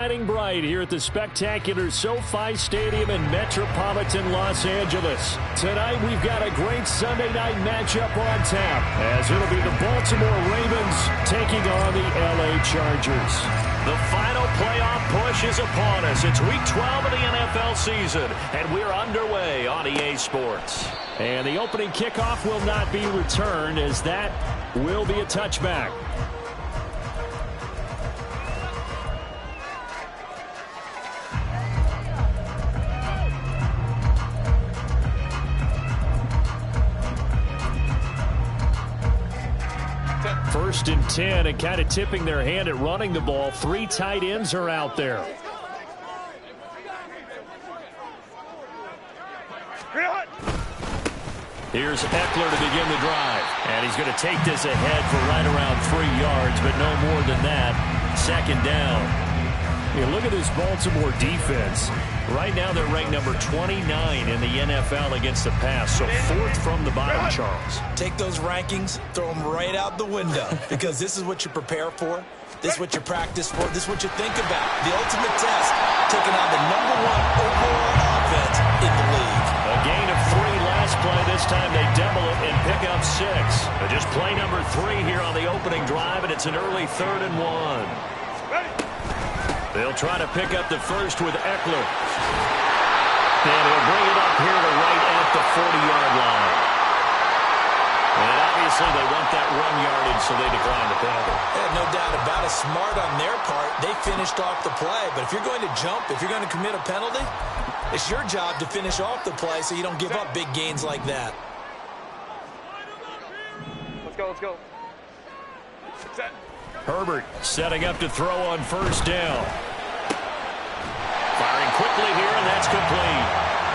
Shining bright here at the spectacular SoFi Stadium in metropolitan Los Angeles. Tonight we've got a great Sunday night matchup on tap, as it'll be the Baltimore Ravens taking on the LA Chargers. The final playoff push is upon us. It's week 12 of the NFL season, and we're underway on EA Sports. And the opening kickoff will not be returned, as that will be a touchback. First and 10, and kind of tipping their hand at running the ball. Three tight ends are out there. Here's Eckler to begin the drive. And he's going to take this ahead for right around 3 yards, but no more than that. Second down. Look at this Baltimore defense. Right now they're ranked number 29 in the NFL against the pass, so fourth from the bottom, Charles. Take those rankings, throw them right out the window, because this is what you prepare for, this is what you practice for, this is what you think about. The ultimate test, taking on the #1 overall offense in the league. A gain of 3 last play. This time they double it and pick up 6. Just play number 3 here on the opening drive, and it's an early 3rd and 1. They'll try to pick up the first with Eckler. And he'll bring it up here to right at the 40-yard line. And obviously they want that 1 yardage, so they decline the penalty. Yeah, no doubt about it. Smart on their part. They finished off the play. But if you're going to jump, if you're going to commit a penalty, it's your job to finish off the play so you don't give up big gains like that. Let's go, let's go. Set. Herbert setting up to throw on first down. Firing quickly here, and that's complete.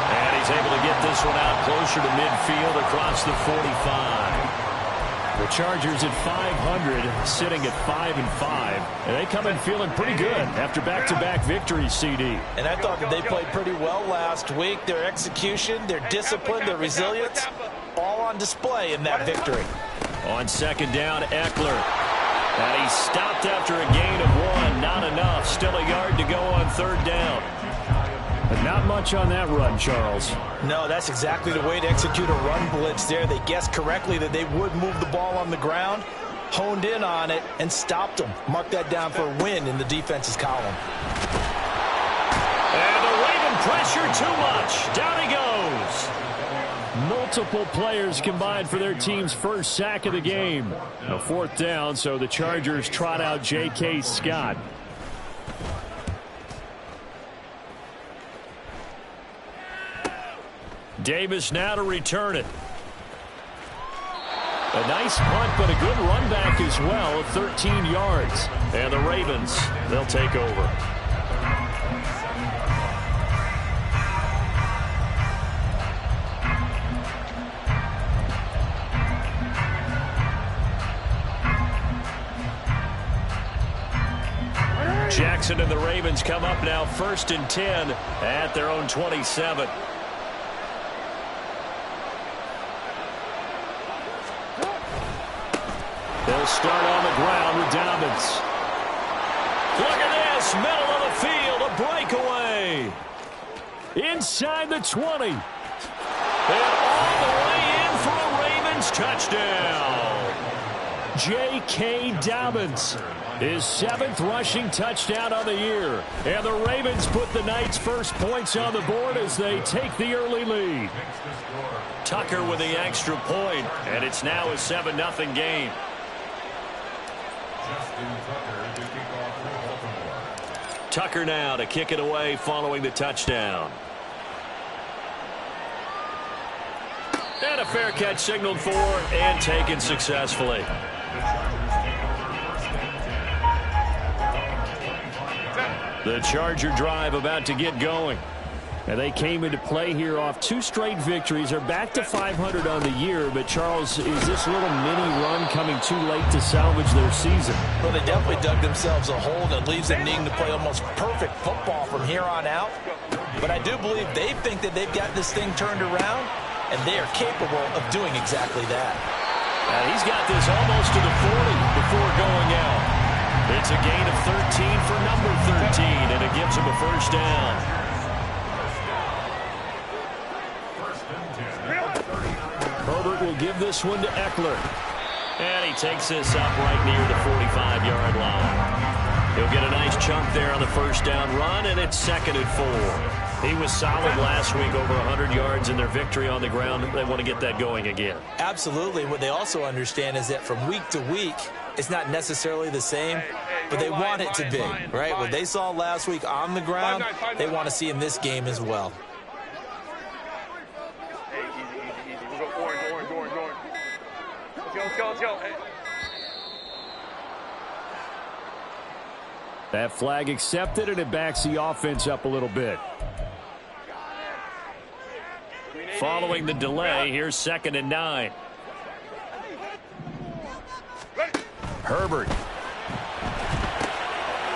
And he's able to get this one out closer to midfield across the 45. The Chargers at 500, sitting at 5-5. And they come in feeling pretty good after back-to-back victories, CD. And I thought that they played pretty well last week. Their execution, their discipline, their resilience, all on display in that victory. On second down, Eckler. And he stopped after a gain of 1. Not enough. Still a yard to go on third down. But not much on that run, Charles. No, that's exactly the way to execute a run blitz there. They guessed correctly that they would move the ball on the ground, honed in on it, and stopped them. Mark that down for a win in the defense's column. And the Raven pressure too much. Down he goes. Multiple players combined for their team's first sack of the game. A fourth down, so the Chargers trot out J.K. Scott. Davis now to return it. A nice punt, but a good run back as well, 13 yards. And the Ravens, they'll take over. Jackson and the Ravens come up now 1st and 10 at their own 27. They'll start on the ground with Dobbins. Look at this, middle of the field, a breakaway. Inside the 20. And all the way in for a Ravens touchdown. J.K. Dobbins. His 7th rushing touchdown on the year. And the Ravens put the Knights' first points on the board as they take the early lead. Tucker with the extra point, and it's now a 7-0 game. Tucker now to kick it away following the touchdown. And a fair catch signaled for and taken successfully. The Charger drive about to get going. And they came into play here off 2 straight victories. They're back to 500 on the year. But, Charles, is this little mini run coming too late to salvage their season? Well, they definitely dug themselves a hole that leaves them needing to play almost perfect football from here on out. But I do believe they think that they've got this thing turned around, and they are capable of doing exactly that. And he's got this almost to the 40 before going out. It's a gain of 13 for number 13, and it gives him a first down. Herbert will give this one to Eckler. And he takes this up right near the 45-yard line. He'll get a nice chunk there on the first down run, and it's 2nd and 4. He was solid last week, over 100 yards in their victory on the ground. They want to get that going again. Absolutely. What they also understand is that from week to week, it's not necessarily the same, but they want it to be, right? What they saw last week on the ground, they want to see in this game as well. Hey, easy. We'll go orange. Let's go. Hey. That flag accepted, and it backs the offense up a little bit. Following the delay, here's 2nd and 9. Herbert.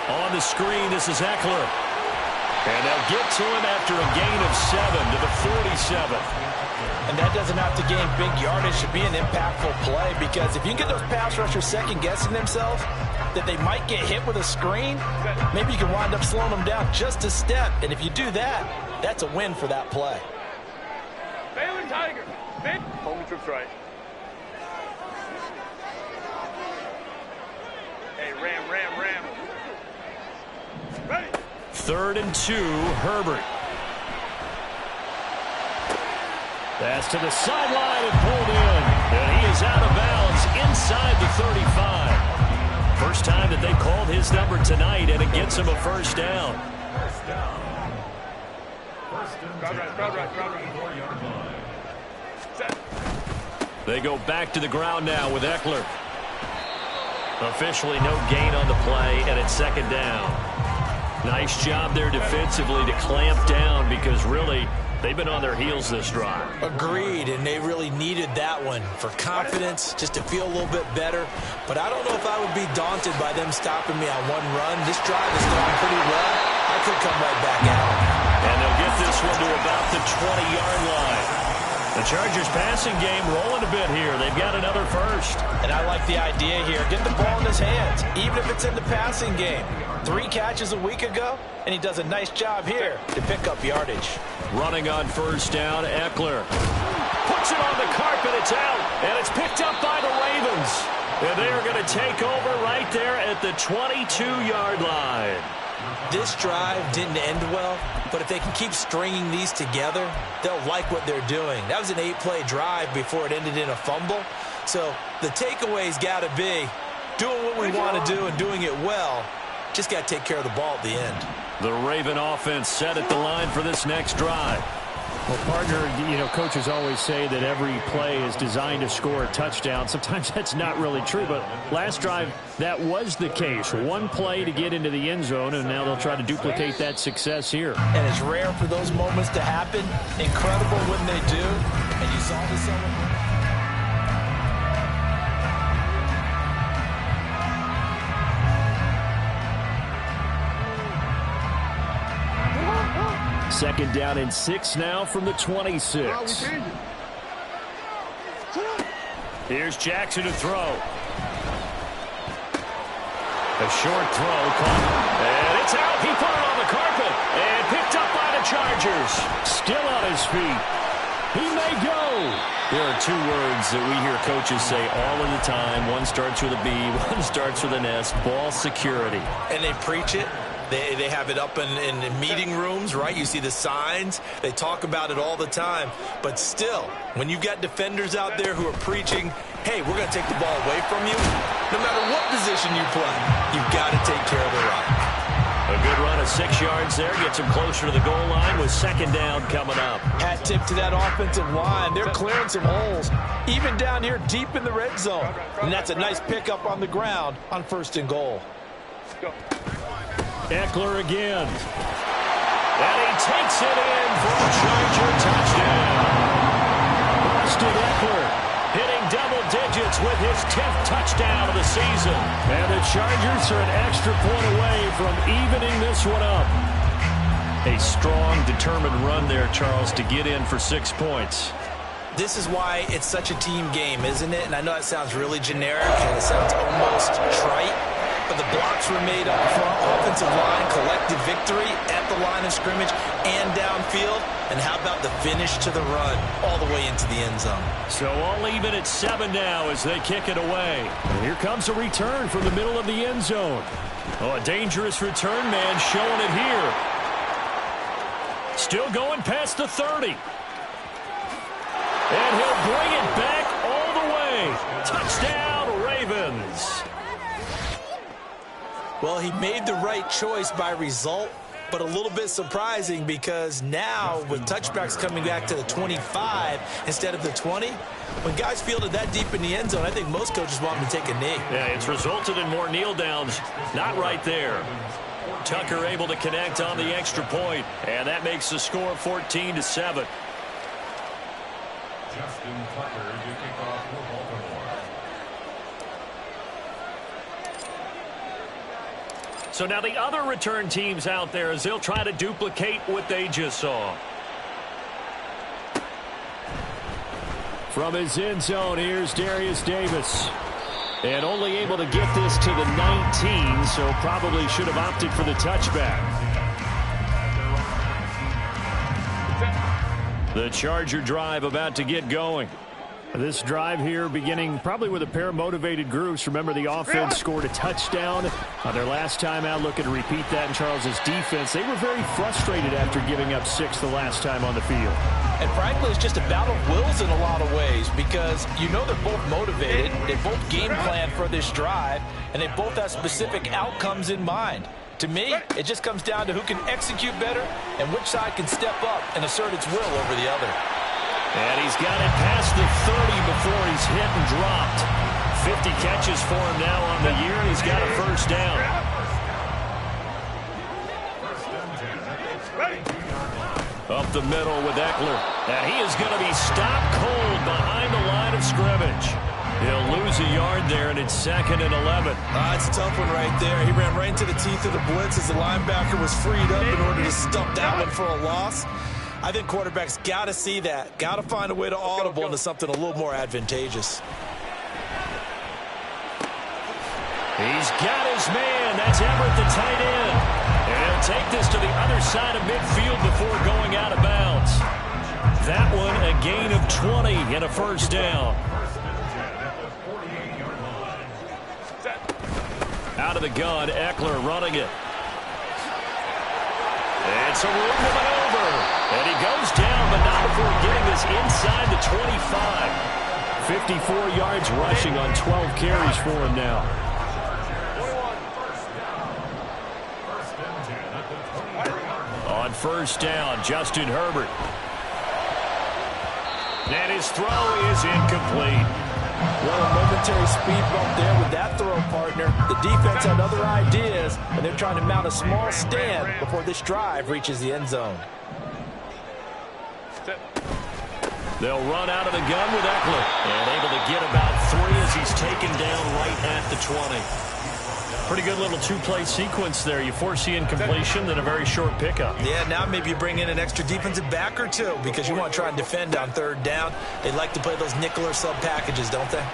On the screen, this is Eckler. And they'll get to him after a gain of 7 to the 47. And that doesn't have to gain big yardage to be an impactful play, because if you can get those pass rushers second-guessing themselves that they might get hit with a screen, maybe you can wind up slowing them down just a step. And if you do that, that's a win for that play. Baylor Tiger. Home troops right. Hey, ram. Ready. 3rd and 2, Herbert. Pass to the sideline and pulled in. And he is out of bounds inside the 35. First time that they called his number tonight, and it gets him a first down. Crowd right. Set. They go back to the ground now with Eckler. Officially no gain on the play, and it's 2nd down. Nice job there defensively to clamp down, because really they've been on their heels this drive. Agreed, and they really needed that one for confidence, just to feel a little bit better. But I don't know if I would be daunted by them stopping me on one run. This drive is going pretty well. I could come right back out. And they'll get this one to about the 20-yard line. The Chargers passing game rolling a bit here. They've got another first. And I like the idea here. Get the ball in his hands, even if it's in the passing game. 3 catches a week ago, and he does a nice job here to pick up yardage. Running on first down, Eckler. Puts it on the carpet, it's out, and it's picked up by the Ravens. And they are going to take over right there at the 22-yard line. This drive didn't end well, but if they can keep stringing these together, they'll like what they're doing. That was an 8-play drive before it ended in a fumble. So the takeaway's got to be doing what we want to do and doing it well. Just got to take care of the ball at the end. The Raven offense set at the line for this next drive. Well, partner, coaches always say that every play is designed to score a touchdown. Sometimes that's not really true, but last drive, that was the case. One play to get into the end zone, and now they'll try to duplicate that success here. And it's rare for those moments to happen. Incredible when they do. And you saw the celebration. Second down and 6 now from the 26. Here's Jackson to throw. A short throw caught. And it's out. He put it on the carpet. And picked up by the Chargers. Still on his feet. He may go. There are 2 words that we hear coaches say all of the time. One starts with a B, one starts with an S. Ball security. And they preach it. They have it up in meeting rooms, right? You see the signs. They talk about it all the time. But still, when you've got defenders out there who are preaching, hey, we're going to take the ball away from you, no matter what position you play, you've got to take care of the rock. A good run of 6 yards there. Gets him closer to the goal line with 2nd down coming up. Hat tip to that offensive line. They're clearing some holes, even down here deep in the red zone. And that's a nice pickup on the ground on 1st and goal. Go. Eckler again. And he takes it in for a Charger touchdown. Austin Eckler hitting double digits with his 10th touchdown of the season. And the Chargers are an extra point away from evening this one up. A strong, determined run there, Charles, to get in for 6 points. This is why it's such a team game, isn't it? And I know it sounds really generic and it sounds almost trite. but the blocks were made up front. Offensive line, collective victory at the line of scrimmage and downfield. And how about the finish to the run all the way into the end zone? So all even at 7 now as they kick it away. And here comes a return from the middle of the end zone. Oh, a dangerous return man showing it here. Still going past the 30. And he'll bring it back all the way. Touchdown, Ravens. Well, he made the right choice by result, but a little bit surprising because now with touchbacks coming back to the 25 instead of the 20, when guys fielded that deep in the end zone, I think most coaches want them to take a knee. Yeah, it's resulted in more kneel downs. Not right there. Tucker able to connect on the extra point, and that makes the score 14-7. Justin Tucker to kick off for Baltimore. So now the other return teams out there as they'll try to duplicate what they just saw. From his end zone, here's Darius Davis. And only able to get this to the 19, so probably should have opted for the touchback. The Charger drive about to get going. This drive here beginning probably with a pair of motivated groups. Remember, the offense scored a touchdown on their last time out. Looking to repeat that in Charles's defense. They were very frustrated after giving up 6 the last time on the field. And frankly, it's just a battle of wills in a lot of ways because you know they're both motivated. They both game plan for this drive, and they both have specific outcomes in mind. To me, it just comes down to who can execute better and which side can step up and assert its will over the other. And he's got it past the 30 before he's hit and dropped. 50 catches for him now on the year, and he's got a first down. Up the middle with Eckler. And he is going to be stopped cold behind the line of scrimmage. He'll lose a yard there, and it's 2nd and 11. It's a tough one right there. He ran right into the teeth of the blitz as the linebacker was freed up in order to stop that one for a loss. I think quarterbacks got to see that. Got to find a way to audible into something a little more advantageous. He's got his man. That's Everett, the tight end. And he'll take this to the other side of midfield before going out of bounds. That one a gain of 20 and a first down. Out of the gun, Eckler running it. It's a room to maneuver. And he goes down, but not before getting this inside the 25. 54 yards rushing on 12 carries for him now. On first down, Justin Herbert. And his throw is incomplete. Well, a momentary speed bump there with that throw, partner. The defense had other ideas, and they're trying to mount a small stand before this drive reaches the end zone. They'll run out of the gun with Eckler. And able to get about 3 as he's taken down right at the 20. Pretty good little two-play sequence there. You force the incompletion, then a very short pickup. Yeah, now maybe you bring in an extra defensive back or two because you want to try and defend on 3rd down. They like to play those nickel or sub packages, don't they?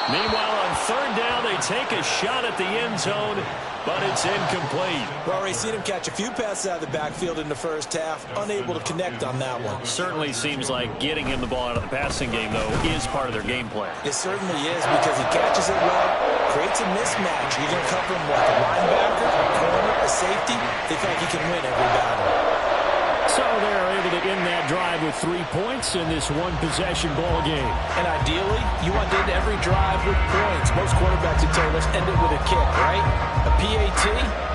Meanwhile, on 3rd down, they take a shot at the end zone, but it's incomplete. Well, already seen him catch a few passes out of the backfield in the first half, unable to connect on that one. Certainly seems like getting him the ball out of the passing game, though, is part of their game plan. It certainly is because he catches it well, creates a mismatch. You're going to cover him like a linebacker, a corner, a safety. They think he can win every battle. So they're able to end that drive with 3 points in this one-possession ball game. And ideally, you want to end every drive with points. Most quarterbacks would tell us end it with a kick, right? A PAT,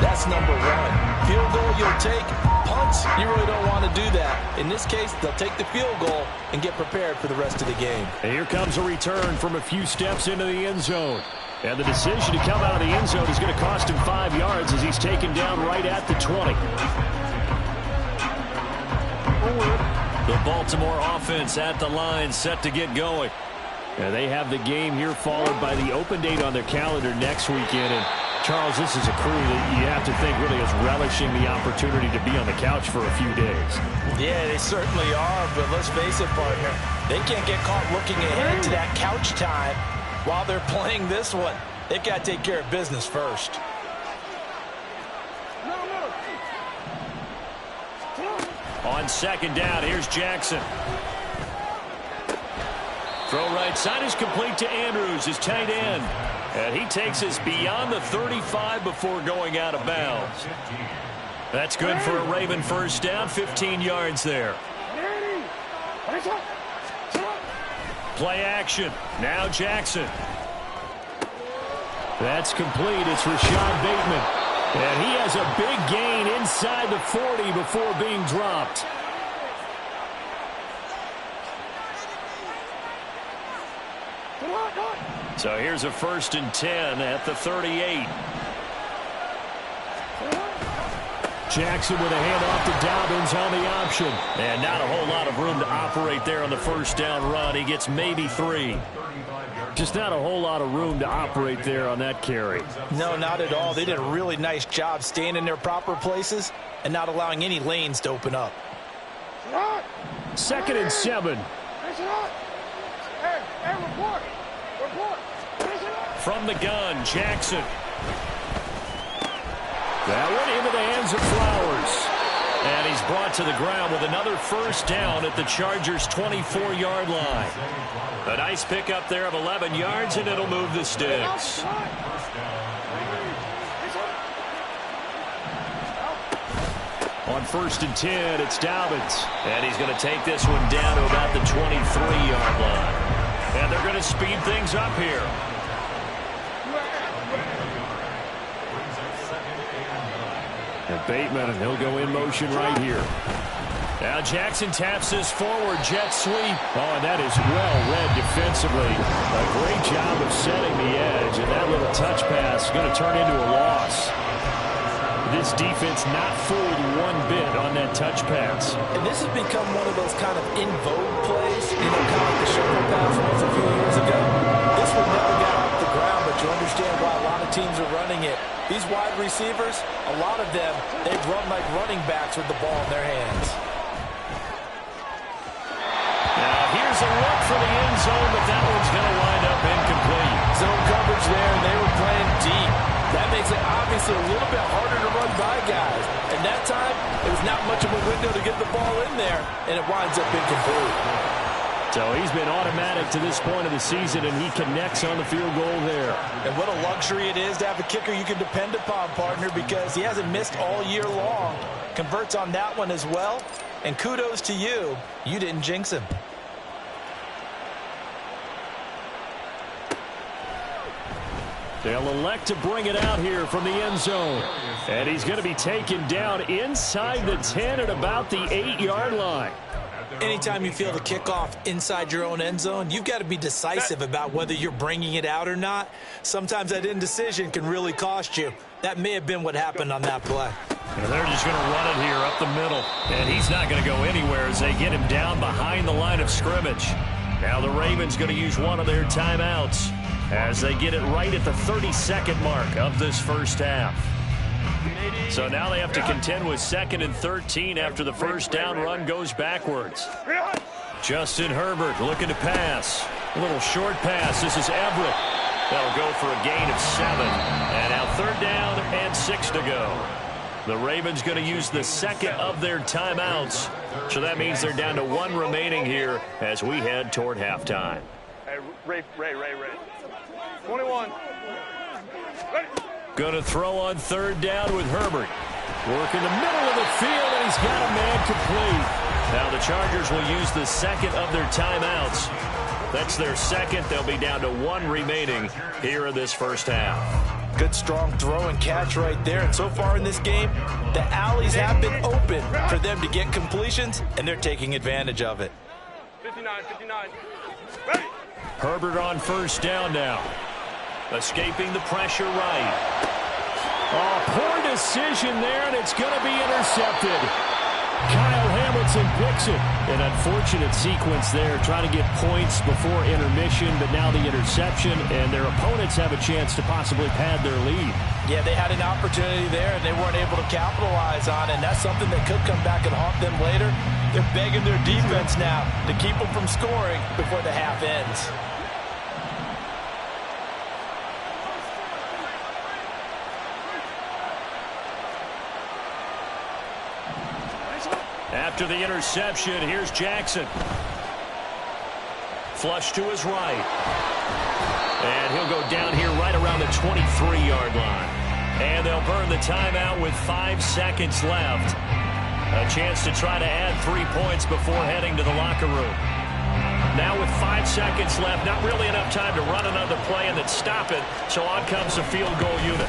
that's number 1. Field goal you'll take. Punts, you really don't want to do that. In this case, they'll take the field goal and get prepared for the rest of the game. And here comes a return from a few steps into the end zone. And the decision to come out of the end zone is going to cost him 5 yards as he's taken down right at the 20. The Baltimore offense at the line, set to get going. And they have the game here followed by the open date on their calendar next weekend. And Charles, this is a crew that you have to think really is relishing the opportunity to be on the couch for a few days. Yeah, they certainly are, but let's face it, partner. They can't get caught looking ahead to that couch time while they're playing this one. They've got to take care of business first. On second down, here's Jackson. Throw right side is complete to Andrews, his tight end. And he takes us beyond the 35 before going out of bounds. That's good for a Raven first down, 15 yards there. Play action. Now Jackson. That's complete. It's Rashad Bateman. And he has a big gain inside the 40 before being dropped. So here's a 1st and 10 at the 38. Jackson with a handoff to Dobbins on the option. And not a whole lot of room to operate there on the first down run. He gets maybe 3. Just not a whole lot of room to operate there on that carry. No, not at all. They did a really nice job staying in their proper places and not allowing any lanes to open up. 2nd and 7. From the gun, Jackson. That one into the hands of Flowers. And he's brought to the ground with another first down at the Chargers' 24-yard line. A nice pickup there of 11 yards, and it'll move the sticks. On 1st and 10, it's Dobbins. And he's going to take this one down to about the 23-yard line. And they're going to speed things up here. And Bateman, and he'll go in motion right here. Now Jackson taps this forward, jet sweep. Oh, and that is well read defensively. A great job of setting the edge, and that little touch pass is going to turn into a loss. This defense not fooled one bit on that touch pass. And this has become one of those kind of in vogue plays, kind of like the shoulder pass was a few years ago. This one never got off the ground, but you understand why a lot of teams are running it. These wide receivers, a lot of them, they run like running backs with the ball in their hands. Now here's a look for the end zone, but that one's going to wind up incomplete. Zone coverage there, and they were playing deep. That makes it obviously a little bit harder to run by guys. And that time, it was not much of a window to get the ball in there, and it winds up incomplete. So he's been automatic to this point of the season, and he connects on the field goal there. And what a luxury it is to have a kicker you can depend upon, partner, because he hasn't missed all year long. Converts on that one as well. And kudos to you. You didn't jinx him. They'll elect to bring it out here from the end zone. And he's going to be taken down inside the 10 at about the 8-yard line. Anytime you feel the kickoff inside your own end zone, you've got to be decisive about whether you're bringing it out or not. Sometimes that indecision can really cost you. That may have been what happened on that play. And they're just going to run it here up the middle. And he's not going to go anywhere as they get him down behind the line of scrimmage. Now the Ravens going to use one of their timeouts as they get it right at the 32nd mark of this first half. So now they have to contend with 2nd and 13 after the first down run goes backwards. Justin Herbert looking to pass. A little short pass. This is Everett. That'll go for a gain of 7. And now 3rd down and 6 to go. The Ravens going to use the second of their timeouts. So that means they're down to 1 remaining here as we head toward halftime. Hey, Ray. 21. Ready. Going to throw on 3rd down with Herbert. Work in the middle of the field, and he's got a man complete. Now the Chargers will use the second of their timeouts. That's their second. They'll be down to 1 remaining here in this first half. Good, strong throw and catch right there. And so far in this game, the alleys have been open for them to get completions, and they're taking advantage of it. 59. Ready. Herbert on first down now. Escaping the pressure right. Oh, poor decision there, and it's going to be intercepted. Kyle Hamilton picks it. An unfortunate sequence there, trying to get points before intermission, but now the interception, and their opponents have a chance to possibly pad their lead. Yeah, they had an opportunity there, and they weren't able to capitalize on it, and that's something that could come back and haunt them later. They're begging their defense now to keep them from scoring before the half ends. After the interception, here's Jackson. Flush to his right. And he'll go down here right around the 23-yard line. And they'll burn the timeout with 5 seconds left. A chance to try to add 3 points before heading to the locker room. Now with 5 seconds left, not really enough time to run another play and then stop it. So on comes the field goal unit.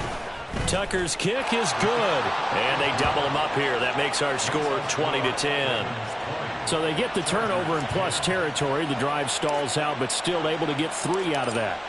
Tucker's kick is good. And they double him up here. That makes our score 20-10. So they get the turnover in plus territory. The drive stalls out, but still able to get 3 out of that.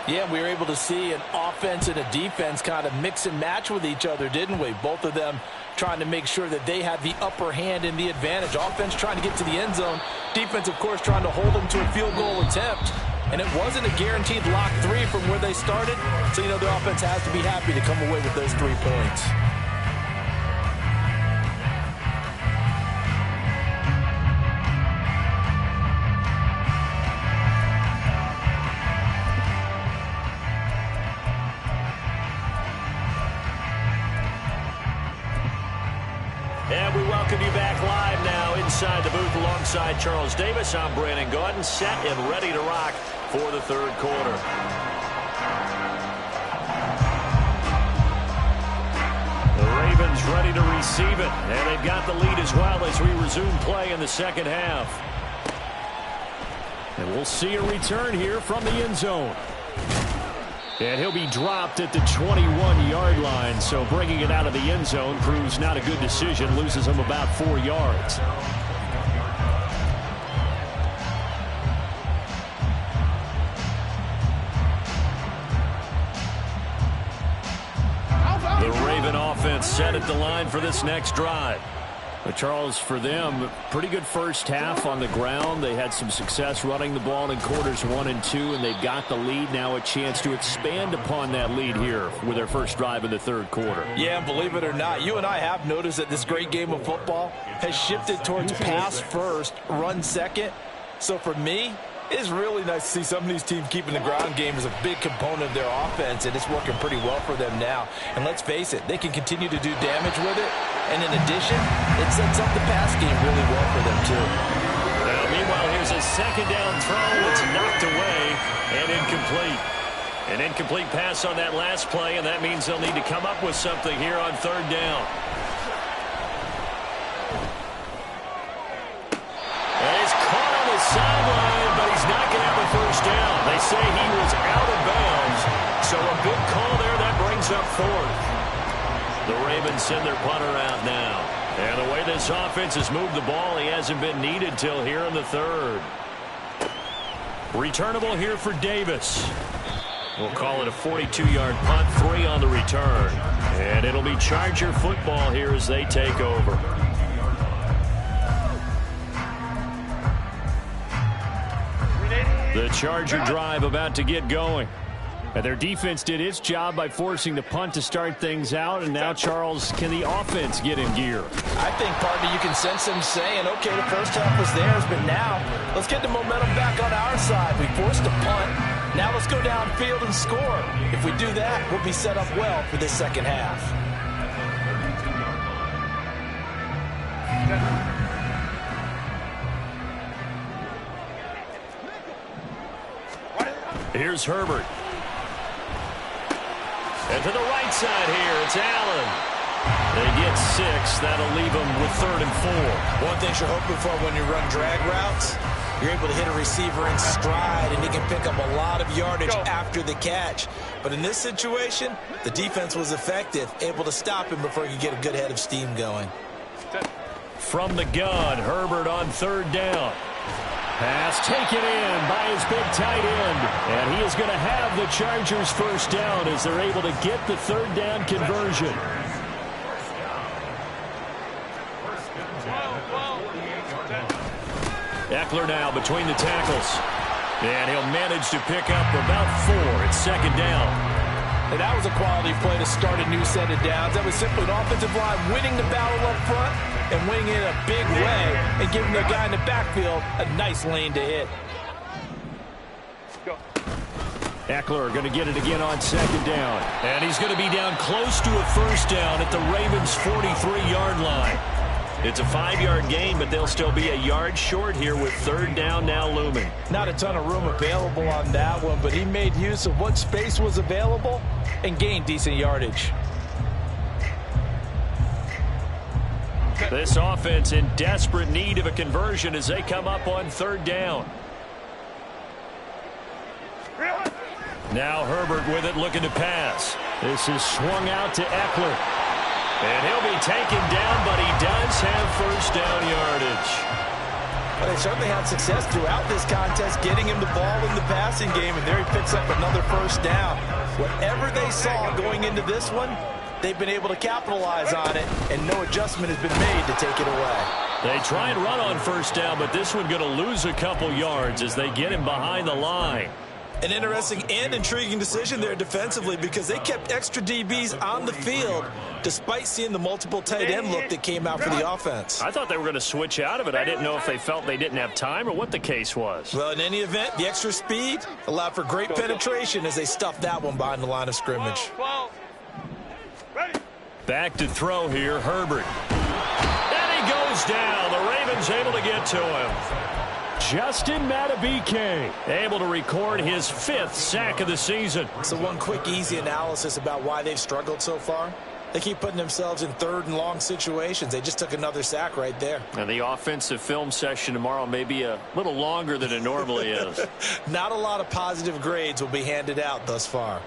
Yeah, we were able to see an offense and a defense kind of mix and match with each other, didn't we? Both of them trying to make sure that they have the upper hand and the advantage. Offense trying to get to the end zone. Defense, of course, trying to hold them to a field goal attempt. And it wasn't a guaranteed lock 3 from where they started. So, you know, the offense has to be happy to come away with those 3 points. And we welcome you back live now inside the booth alongside Charles Davis. I'm Brandon Gaudin, set and ready to rock for the third quarter. The Ravens ready to receive it, and they've got the lead as well as we resume play in the second half. And we'll see a return here from the end zone. And he'll be dropped at the 21-yard line, so bringing it out of the end zone proves not a good decision, loses him about 4 yards. The Raven offense set at the line for this next drive. But Charles, for them, pretty good first half on the ground. They had some success running the ball in quarters 1 and 2, and they've got the lead. Now a chance to expand upon that lead here with their first drive in the third quarter. Yeah, believe it or not, you and I have noticed that this great game of football has shifted towards pass first, run second. So for me, it's really nice to see some of these teams keeping the ground game as a big component of their offense, and it's working pretty well for them now. And let's face it, they can continue to do damage with it. And in addition, it sets up the pass game really well for them, too. Now, meanwhile, here's a second down throw. It's knocked away and incomplete. An incomplete pass on that last play, and that means they'll need to come up with something here on third down. And he's caught on the sideline, but he's not going to have a first down. They say he was out of bounds, so a big call there. That brings up fourth. The Ravens send their punter out now. And the way this offense has moved the ball, he hasn't been needed till here in the third. Returnable here for Davis. We'll call it a 42-yard punt, 3 on the return. And it'll be Charger football here as they take over. The Charger drive about to get going. And their defense did its job by forcing the punt to start things out. And now, Charles, can the offense get in gear? I think, partner, you can sense them saying, okay, the first half was theirs, but now let's get the momentum back on our side. We forced a punt. Now let's go downfield and score. If we do that, we'll be set up well for this second half. Here's Herbert. And to the right side here, it's Allen. They get 6. That'll leave them with 3rd and 4. One thing you're hoping for when you run drag routes, you're able to hit a receiver in stride, and he can pick up a lot of yardage after the catch. But in this situation, the defense was effective, able to stop him before he could get a good head of steam going. From the gun, Herbert on 3rd down. Pass taken in by his big tight end. And he is going to have the Chargers first down as they're able to get the 3rd down conversion. Eckler now between the tackles. And he'll manage to pick up about 4. It's 2nd down. And that was a quality play to start a new set of downs. That was simply an offensive line winning the battle up front and winning it in a big way and giving the guy in the backfield a nice lane to hit. Eckler going to get it again on 2nd down. And he's going to be down close to a first down at the Ravens' 43-yard line. It's a 5-yard gain, but they'll still be a yard short here with third down now looming. Not a ton of room available on that one, but he made use of what space was available and gained decent yardage. This offense in desperate need of a conversion as they come up on third down. Now Herbert with it, looking to pass. This is swung out to Eckler. And he'll be taken down, but he does have first down yardage. Well, they certainly had success throughout this contest getting him the ball in the passing game, and there he picks up another first down. Whatever they saw going into this one, they've been able to capitalize on it, and no adjustment has been made to take it away. They try and run on first down, but this one going to lose a couple yards as they get him behind the line. An interesting and intriguing decision there defensively because they kept extra DBs on the field despite seeing the multiple tight end look that came out for the offense. I thought they were going to switch out of it. I didn't know if they felt they didn't have time or what the case was. Well, in any event, the extra speed allowed for great penetration as they stuffed that one behind the line of scrimmage. Back to throw here, Herbert. And he goes down. The Ravens able to get to him. Justin Madubuike able to record his 5th sack of the season. So one quick, easy analysis about why they've struggled so far. They keep putting themselves in third and long situations. They just took another sack right there. And the offensive film session tomorrow may be a little longer than it normally is. Not a lot of positive grades will be handed out thus far.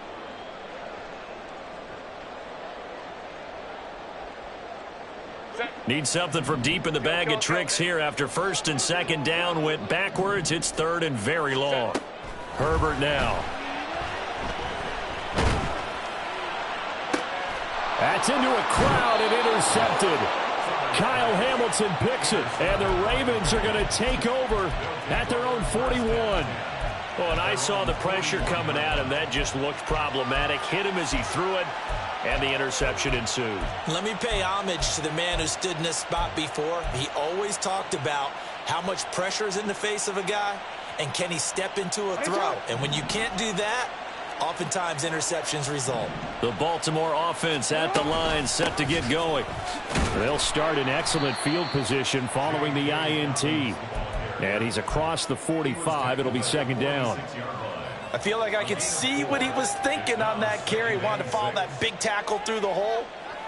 Need something from deep in the bag of tricks here after first and second down went backwards. It's third and very long. Herbert now. That's into a crowd and intercepted. Kyle Hamilton picks it, and the Ravens are going to take over at their own 41. Oh, and I saw the pressure coming at him. That just looked problematic. Hit him as he threw it, and the interception ensued. Let me pay homage to the man who stood in this spot before. He always talked about how much pressure is in the face of a guy, and can he step into a throw? And when you can't do that, oftentimes interceptions result. The Baltimore offense at the line, set to get going. They'll start in excellent field position following the INT. And he's across the 45. It'll be second down. I feel like I could see what he was thinking on that carry. Wanted to follow that big tackle through the hole.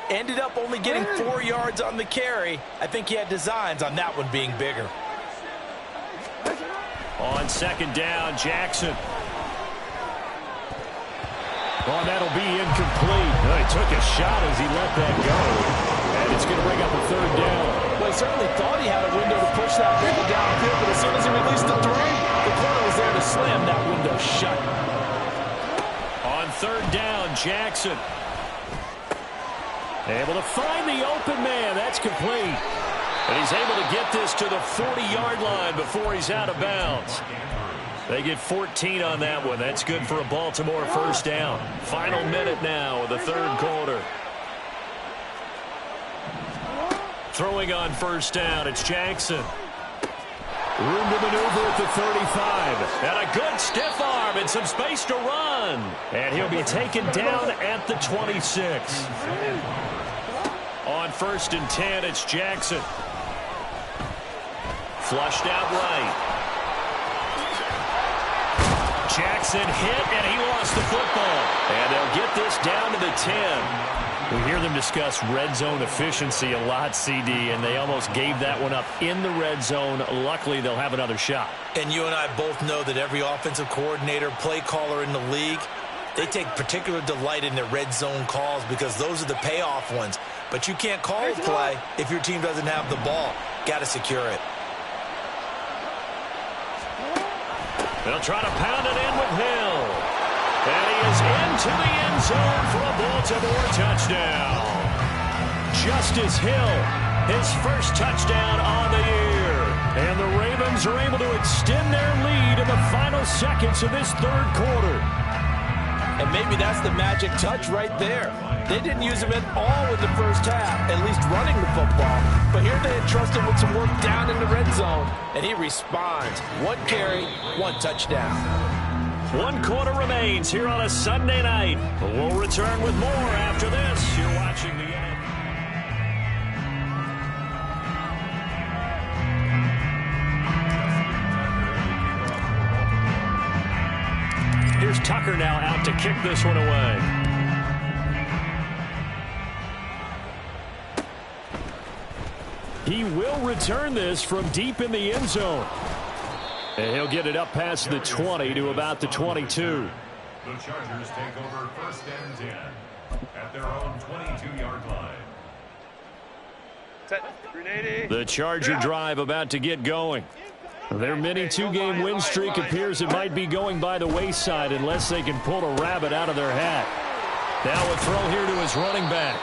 Ended up only getting 4 yards on the carry. I think he had designs on that one being bigger. On second down, Jackson. Oh, that'll be incomplete. Oh, he took a shot as he let that go. And it's going to bring up a third down. Well, he certainly thought he had a window to push that ball downfield, but as soon as he released the throw, the corner was there to slam that window shut. On third down, Jackson. Able to find the open man. That's complete. And he's able to get this to the 40-yard line before he's out of bounds. They get 14 on that one. That's good for a Baltimore first down. Final minute now of the third quarter. Throwing on first down, it's Jackson. Room to maneuver at the 35. And a good stiff arm and some space to run. And he'll be taken down at the 26. On first and 10, it's Jackson. Flushed out right. Jackson hit, and he lost the football. And they'll get this down to the 10. We hear them discuss red zone efficiency a lot, CD, and they almost gave that one up in the red zone. Luckily, they'll have another shot. And you and I both know that every offensive coordinator, play caller in the league, they take particular delight in their red zone calls because those are the payoff ones. But you can't call a play if your team doesn't have the ball. Got to secure it. They'll try to pound it in with Hill. And he is into the end zone for a Baltimore touchdown. Justice Hill, his first touchdown on the year. And the Ravens are able to extend their lead in the final seconds of this third quarter. And maybe that's the magic touch right there. They didn't use him at all in the first half, at least running the football. But here they entrust him with some work down in the red zone, and he responds. 1 carry, 1 touchdown. 1 quarter remains here on a Sunday night. We'll return with more after this. You're watching the Tucker now out to kick this one away. He will return this from deep in the end zone. And he'll get it up past the 20 to about the 22. The Chargers take over 1st and 10 at their own 22-yard line. Set. 380. The Charger drive about to get going. Their mini two-game win streak appears it might be going by the wayside unless they can pull a rabbit out of their hat. Now a throw here to his running back.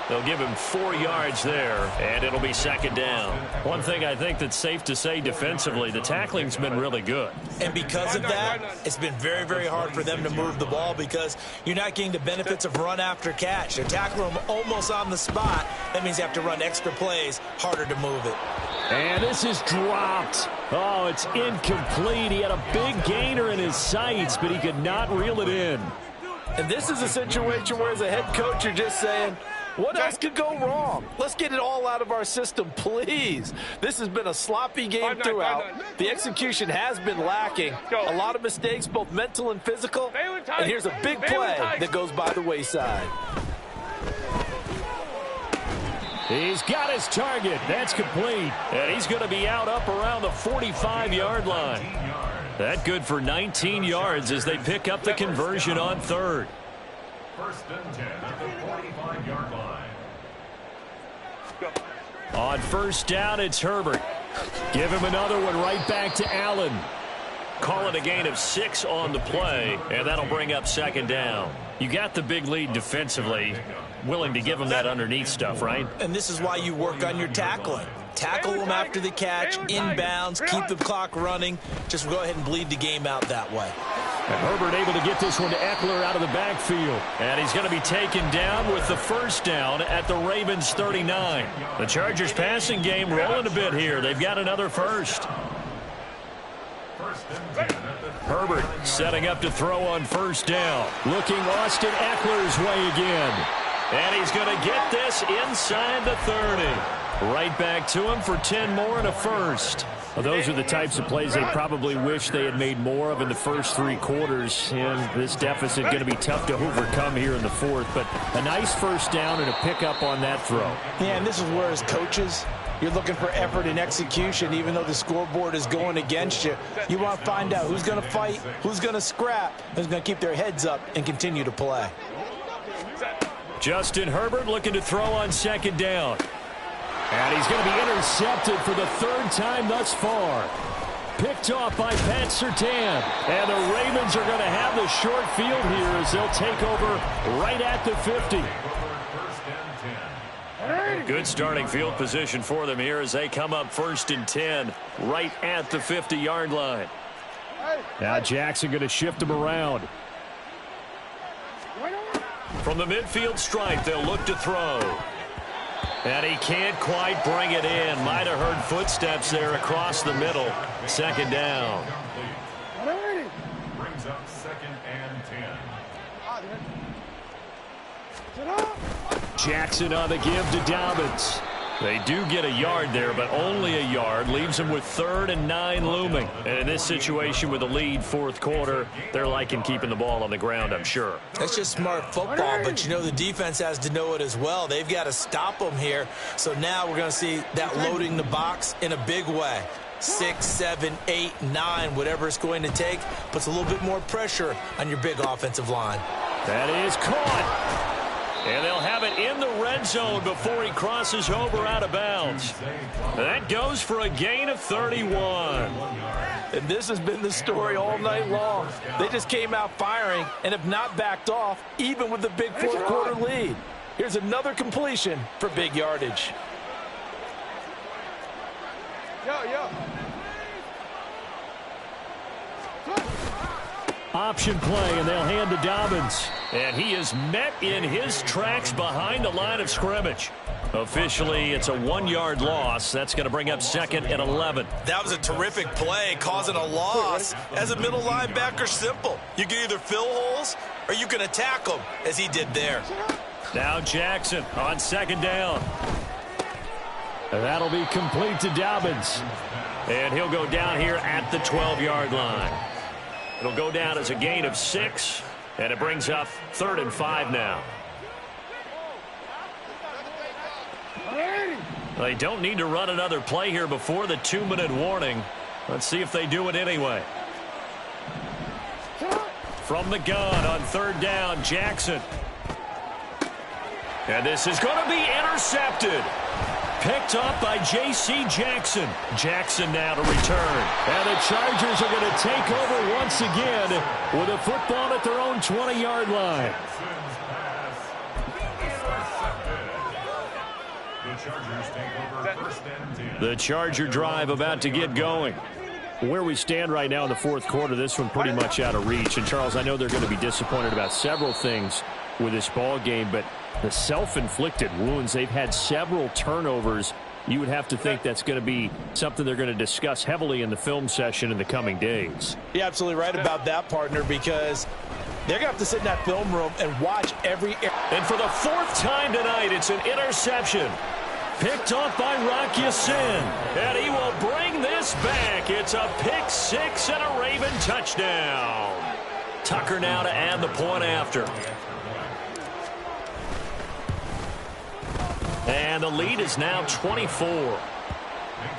They'll give him 4 yards there, and it'll be 2nd down. One thing I think that's safe to say defensively, the tackling's been really good. And because of that, it's been very, very hard for them to move the ball because you're not getting the benefits of run after catch. They're tackling them almost on the spot. That means you have to run extra plays, harder to move it. And this is dropped. Oh, it's incomplete. He had a big gainer in his sights, but he could not reel it in. And this is a situation where as a head coach, you're just saying, what else could go wrong? Let's get it all out of our system, please. This has been a sloppy game throughout. The execution has been lacking. A lot of mistakes, both mental and physical. And here's a big play that goes by the wayside. He's got his target. That's complete. And he's going to be out up around the 45-yard line. That good for 19 yards as they pick up the conversion on 3rd. 1st and 10 at the 45-yard line. On 1st down, it's Herbert. Give him another one right back to Allen. Call it a gain of 6 on the play, and that'll bring up 2nd down. You got the big lead defensively. Willing to give him that underneath stuff, right? And this is why you work on your tackling. Tackle them after the catch, inbounds, keep the clock running. Just go ahead and bleed the game out that way. And Herbert able to get this one to Eckler out of the backfield. And he's going to be taken down with the 1st down at the Ravens 39. The Chargers passing game rolling a bit here. They've got another 1st. Herbert setting up to throw on 1st down. Looking Austin Eckler's way again. And he's going to get this inside the 30. Right back to him for 10 more and a 1st. Well, those are the types of plays they probably wish they had made more of in the first 3 quarters. And this deficit going to be tough to overcome here in the 4th. But a nice 1st down and a pickup on that throw. Yeah, and this is where as coaches, you're looking for effort and execution. Even though the scoreboard is going against you, you want to find out who's going to fight, who's going to scrap, who's going to keep their heads up and continue to play. Justin Herbert looking to throw on 2nd down. And he's going to be intercepted for the 3rd time thus far. Picked off by Pat Surtain. And the Ravens are going to have the short field here as they'll take over right at the 50. Good starting field position for them here as they come up 1st and 10 right at the 50-yard line. Now Jackson going to shift them around. From the midfield stripe, they'll look to throw. And he can't quite bring it in. Might have heard footsteps there across the middle. 2nd down. Brings up 2nd and 10. Jackson on the give to Dobbins. They do get a yard there, but only a yard. Leaves them with 3rd and 9 looming. And in this situation with a lead 4th quarter, they're liking keeping the ball on the ground, I'm sure. That's just smart football, but you know the defense has to know it as well. They've got to stop them here. So now we're going to see that loading the box in a big way. 6, 7, 8, 9, whatever it's going to take, puts a little bit more pressure on your big offensive line. That is caught. And they'll have it in the red zone before he crosses over out of bounds. That goes for a gain of 31. And this has been the story all night long. They just came out firing and have not backed off, even with the big 4th quarter lead. Here's another completion for big yardage. Option play, and they'll hand to Dobbins. And he is met in his tracks behind the line of scrimmage. Officially, it's a 1-yard loss. That's going to bring up 2nd and 11. That was a terrific play, causing a loss. As a middle linebacker, simple. You can either fill holes or you can attack them, as he did there. Now Jackson on 2nd down. And that'll be complete to Dobbins. And he'll go down here at the 12-yard line. It'll go down as a gain of 6, and it brings up 3rd and 5 now. They don't need to run another play here before the 2-minute warning. Let's see if they do it anyway. From the gun on 3rd down, Jackson. And this is going to be intercepted. Picked up by J.C. Jackson. Jackson now to return. And the Chargers are going to take over once again with a football at their own 20-yard line. The Charger drive about to get going. Where we stand right now in the 4th quarter, this one pretty much out of reach. And, Charles, I know they're going to be disappointed about several things with this ball game, but the self-inflicted wounds, they've had several turnovers. You would have to think that's going to be something they're going to discuss heavily in the film session in the coming days. You're absolutely right about that, partner, because they're going to have to sit in that film room and watch every... And for the 4th time tonight, it's an interception. Picked off by Rock Ya-Sin. And he will bring this back. It's a pick 6 and a Raven touchdown. Tucker now to add the point after. And the lead is now 24. Makes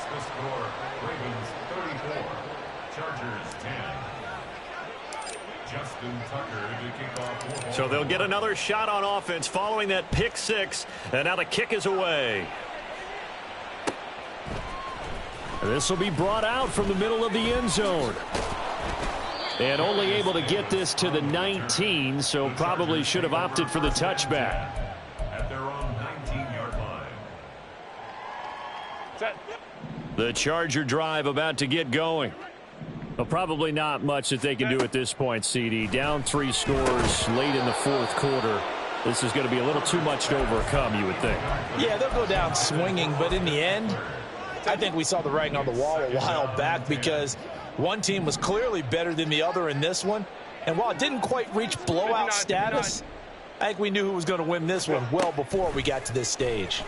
the score Ravens 34, Chargers 10. Justin Tucker to kick off. So they'll get another shot on offense following that pick 6. And now the kick is away. This will be brought out from the middle of the end zone. And only able to get this to the 19, so probably should have opted for the touchback. At their own 19-yard line. The Charger drive about to get going. Well, probably not much that they can do at this point, CD. Down 3 scores late in the 4th quarter. This is going to be a little too much to overcome, you would think. Yeah, they'll go down swinging, but in the end, I think we saw the writing on the wall a while back because one team was clearly better than the other in this one. And while it didn't quite reach blowout status, I think we knew who was going to win this one well before we got to this stage.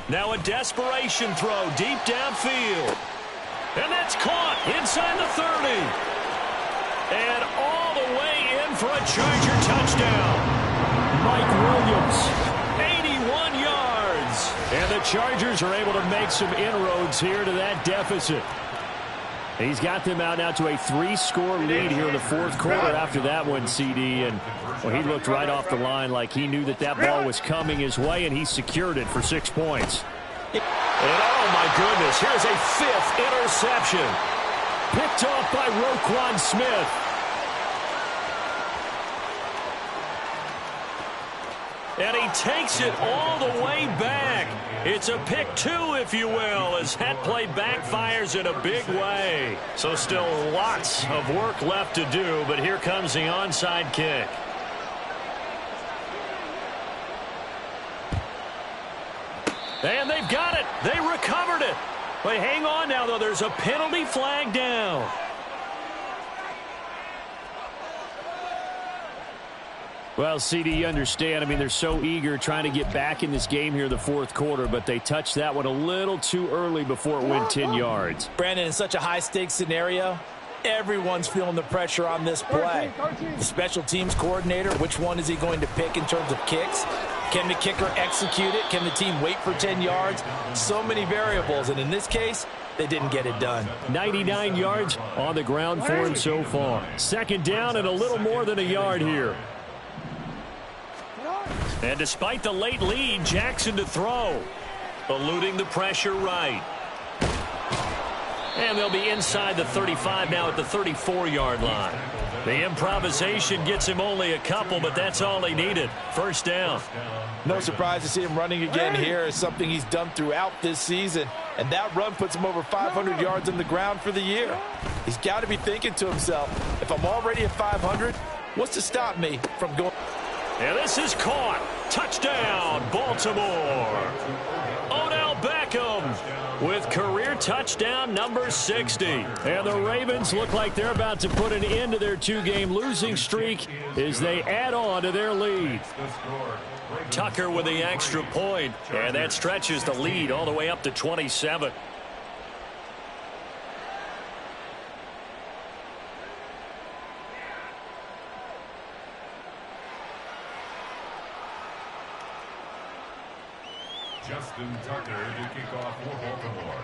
Now a desperation throw deep downfield. And that's caught inside the 30. And all the way in for a Charger touchdown. Mike Williams, 81 yards. And the Chargers are able to make some inroads here to that deficit. He's got them out now to a 3-score lead here in the 4th quarter after that one, CD. And well, he looked right off the line like he knew that that ball was coming his way, and he secured it for 6 points. And oh, my goodness, here's a 5th interception. Picked off by Roquan Smith. And he takes it all the way back. It's a pick 2, if you will, as that play backfires in a big way. So still lots of work left to do, but here comes the onside kick. And they've got it. They recovered it. But hang on now, though. There's a penalty flag down. Well, CD, you understand. I mean, they're so eager trying to get back in this game here in the 4th quarter, but they touched that one a little too early before it went 10 yards. Brandon, in such a high-stakes scenario, everyone's feeling the pressure on this play. The special teams coordinator, which one is he going to pick in terms of kicks? Can the kicker execute it? Can the team wait for 10 yards? So many variables, and in this case, they didn't get it done. 99 yards on the ground for him so far. 2nd down and a little more than a yard here. And despite the late lead, Jackson to throw. Eluding the pressure right. And they'll be inside the 35 now at the 34-yard line. The improvisation gets him only a couple, but that's all he needed. 1st down. No surprise to see him running again here. It's something he's done throughout this season. And that run puts him over 500 yards on the ground for the year. He's got to be thinking to himself, if I'm already at 500, what's to stop me from going? And this is caught. Touchdown, Baltimore. Odell Beckham with career touchdown number 60. And the Ravens look like they're about to put an end to their 2-game losing streak as they add on to their lead. Tucker with the extra point, and that stretches the lead all the way up to 27. Justin Tucker to kick off for Baltimore.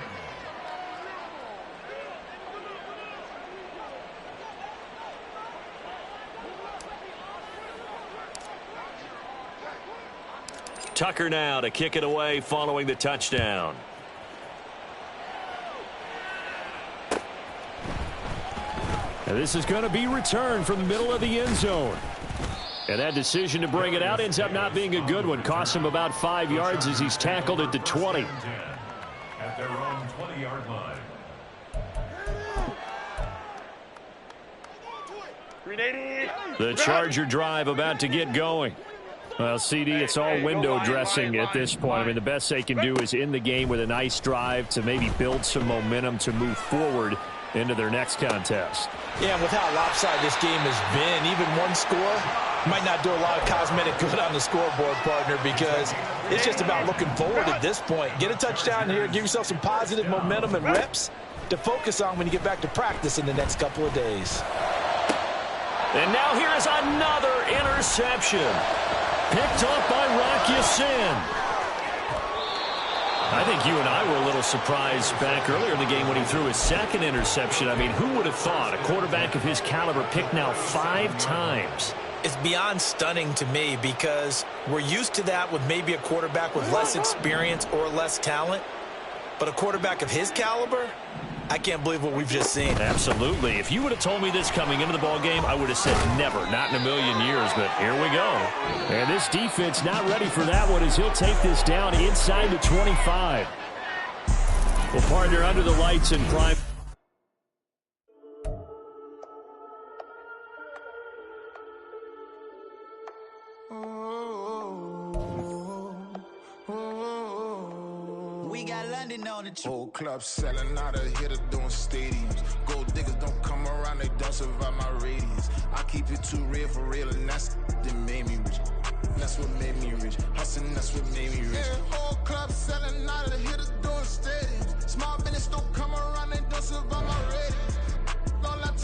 Tucker now to kick it away following the touchdown. And this is going to be returned from the middle of the end zone. And that decision to bring it out ends up not being a good one. Costs him about 5 yards as he's tackled at the 20. At their own 20-yard line. The Charger drive about to get going. Well, CD, it's all window dressing at this point. I mean, the best they can do is end the game with a nice drive to maybe build some momentum to move forward into their next contest. Yeah, and with how lopsided this game has been, even one score might not do a lot of cosmetic good on the scoreboard, partner, because it's just about looking forward at this point. Get a touchdown here, give yourself some positive momentum and reps to focus on when you get back to practice in the next couple of days. And now here is another interception. Picked off by Rock Ya-Sin. I think you and I were a little surprised back earlier in the game when he threw his second interception. I mean, who would have thought a quarterback of his caliber picked now 5 times? It's beyond stunning to me because we're used to that with maybe a quarterback with less experience or less talent. But a quarterback of his caliber, I can't believe what we've just seen. Absolutely. If you would have told me this coming into the ball game, I would have said never, not in a million years, but here we go. And this defense not ready for that one as he'll take this down inside the 25. Well, partner, under the lights in prime. We got London on the whole club selling out of hitter doing stadiums. Gold diggers don't come around, they don't survive my radius. I keep it too real for real, and that's that made me rich. That's what made me rich. Hustling, that's what made me rich. Yeah, whole club selling out of hitters doing stadiums. Small business don't come around, they don't survive my radius.